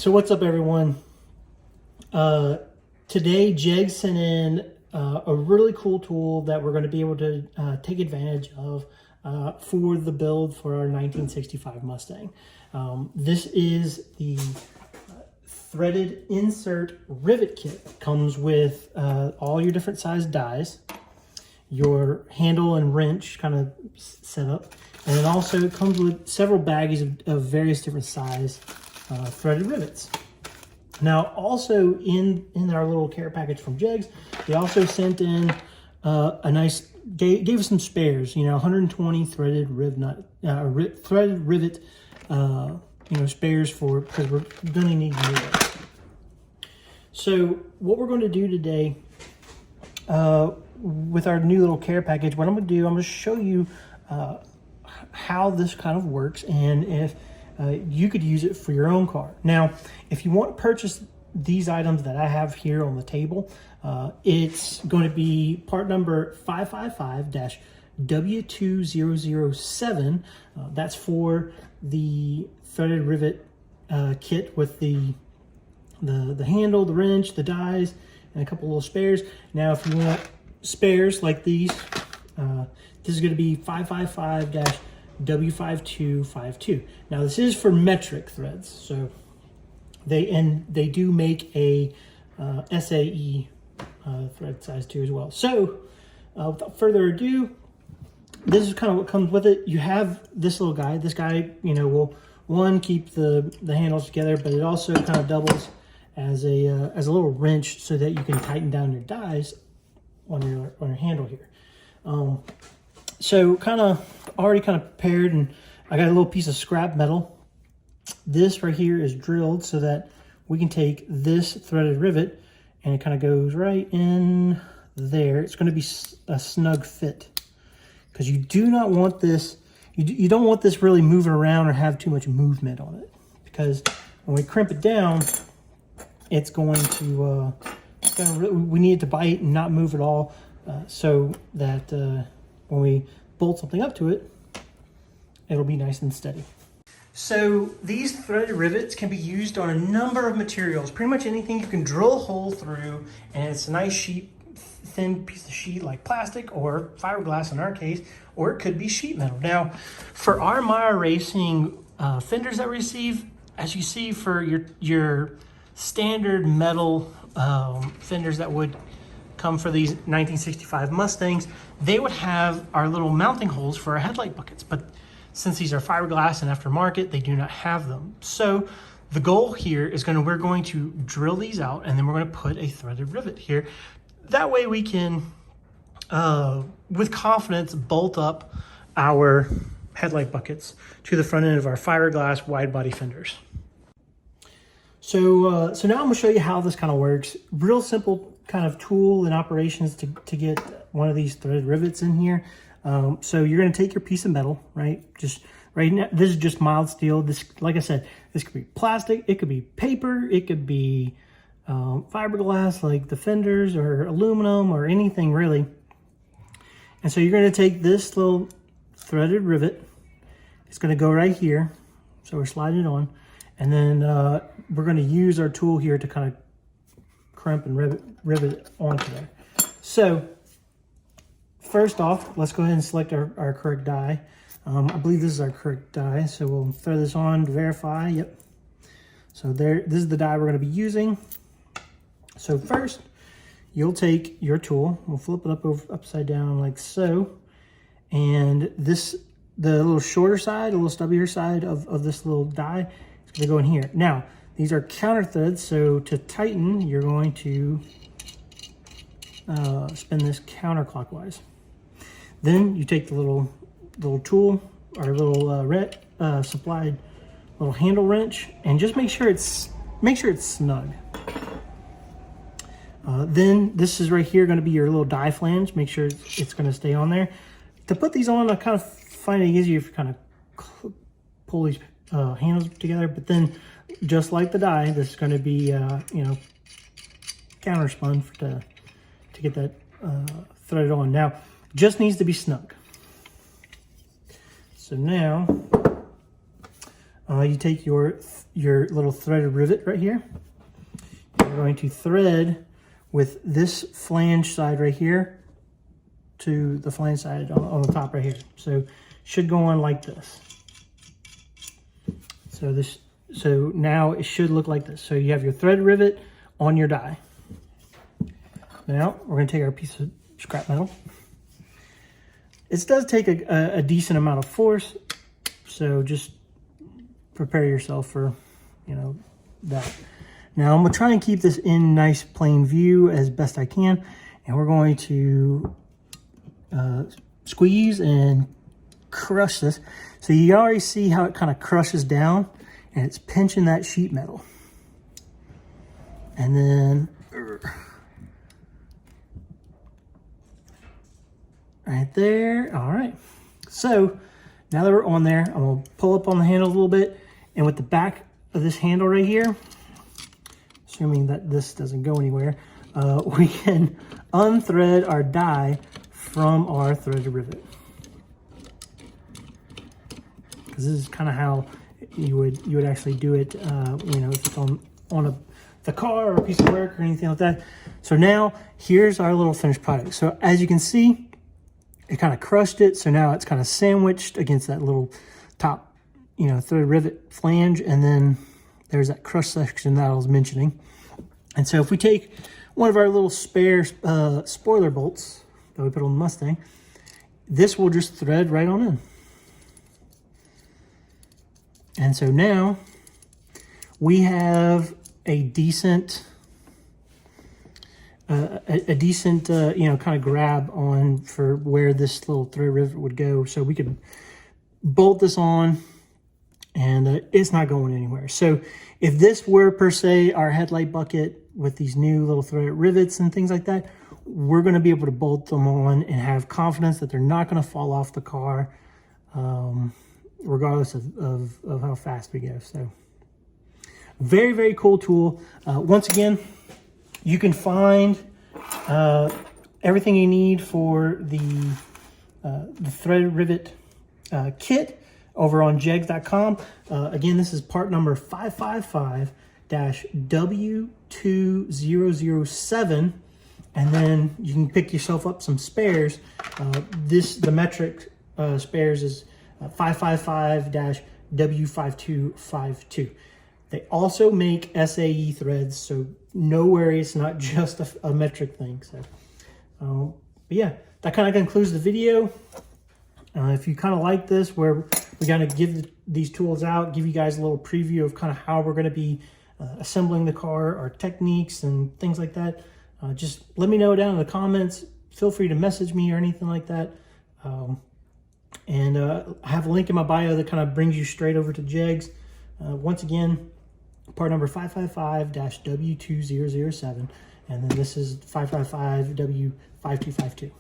So what's up, everyone? Today JEGS sent in a really cool tool that we're going to be able to take advantage of for the build for our 1965 Mustang. This is the threaded insert rivet kit. Comes with all your different size dies, your handle and wrench kind of set up, and it also comes with several baggies of various different size threaded rivets. Now, also in our little care package from JEGS, they also sent in a nice, gave us some spares, 120 threaded threaded rivet, spares for, because we're going to need more. So what we're going to do today with our new little care package, what I'm going to do, I'm going to show you how this kind of works and if you could use it for your own car. Now, if you want to purchase these items that I have here on the table, it's going to be part number 555-W2007. That's for the threaded rivet kit with the handle, the wrench, the dies, and a couple little spares. Now, if you want spares like these, this is going to be 555-W5252. Now, this is for metric threads, so they do make a SAE thread size too as well. So without further ado, this is kind of what comes with it. You have this little guy. This guy, will keep the handles together, but it also kind of doubles as a little wrench so that you can tighten down your dies on your handle here. So already prepared, and I got a little piece of scrap metal. This right here is drilled so that we can take this threaded rivet and it kind of goes right in there. It's going to be a snug fit because you do not want this, you don't want this really moving around or have too much movement on it, because when we crimp it down, it's going to, we need it to bite and not move at all, so that when we bolt something up to it, it'll be nice and steady. So these threaded rivets can be used on a number of materials, pretty much anything you can drill a hole through, and it's a nice sheet, thin piece of sheet like plastic or fiberglass in our case, or it could be sheet metal. Now, for our Maya Racing fenders that we receive, as you see for your standard metal fenders that would come for these 1965 Mustangs, they would have our little mounting holes for our headlight buckets, but since these are fiberglass and aftermarket, they do not have them. So the goal here is we're going to drill these out, and then we're going to put a threaded rivet here. That way we can, with confidence, bolt up our headlight buckets to the front end of our fiberglass wide body fenders. So now I'm going to show you how this kind of works. Real simple kind of tool and operations to get one of these threaded rivets in here. So you're going to take your piece of metal, right? Just right now, this is just mild steel. This, like I said, this could be plastic, it could be paper, it could be fiberglass like the fenders, or aluminum, or anything really. And so you're going to take this little threaded rivet. It's going to go right here. So we're sliding it on, and then we're going to use our tool here to kind of crimp and rivet it onto there. So first off, let's go ahead and select our correct die. I believe this is our correct die, so we'll throw this on to verify. Yep. So this is the die we're going to be using. So first, you'll take your tool, we'll flip it upside down like so, and the little shorter side, a little stubbier side of this little die is going to go in here. Now, these are counter threads, so to tighten, you're going to spin this counterclockwise. Then you take the little tool, or little supplied little handle wrench, and just make sure it's snug. Then this is right here going to be your little die flange. Make sure it's going to stay on there. To put these on, I kind of find it easier if you kind of pull these handles together. But then, just like the die, this is going to be counterspun to get that threaded on. Now, just needs to be snug. So now, you take your little threaded rivet right here. You're going to thread with this flange side right here to the flange side on the top right here. So should go on like this. So now it should look like this. So you have your thread rivet on your die. Now we're going to take our piece of scrap metal. It does take a decent amount of force, so just prepare yourself for, you know, that. Now I'm going to try and keep this in nice plain view as best I can, and we're going to squeeze and crush this. So you already see how it kind of crushes down, and it's pinching that sheet metal. And then right there. All right. So now that we're on there, I'm going to pull up on the handle a little bit, and with the back of this handle right here, assuming that this doesn't go anywhere, we can unthread our die from our threaded rivet. Because this is kind of how you would actually do it, you know, if it's on the car or a piece of work or anything like that. So now here's our little finished product. So as you can see, it kind of crushed it. So now it's kind of sandwiched against that little top, you know, thread rivet flange. And then there's that crush section that I was mentioning. And so if we take one of our little spare spoiler bolts that we put on the Mustang, this will just thread right on in. And so now we have a decent, you know, kind of grab on for where this little thread rivet would go. So we could bolt this on, and it's not going anywhere. So if this were per se our headlight bucket with these new little threaded rivets and things like that, we're going to be able to bolt them on and have confidence that they're not going to fall off the car, regardless of how fast we go. So very, very cool tool. Once again, you can find everything you need for the thread rivet kit over on jegs.com. Again, this is part number 555-W2007, and then you can pick yourself up some spares. The metric spares is 555-W5252. They also make SAE threads, so no worries, it's not just a metric thing. So, but yeah, that kind of concludes the video. If you kind of like this, where we're going to give these tools out, give you guys a little preview of kind of how we're going to be assembling the car, our techniques and things like that, just let me know down in the comments. Feel free to message me or anything like that. And I have a link in my bio that kind of brings you straight over to JEGS. Once again, part number 555-W2007, and then this is 555-W5252.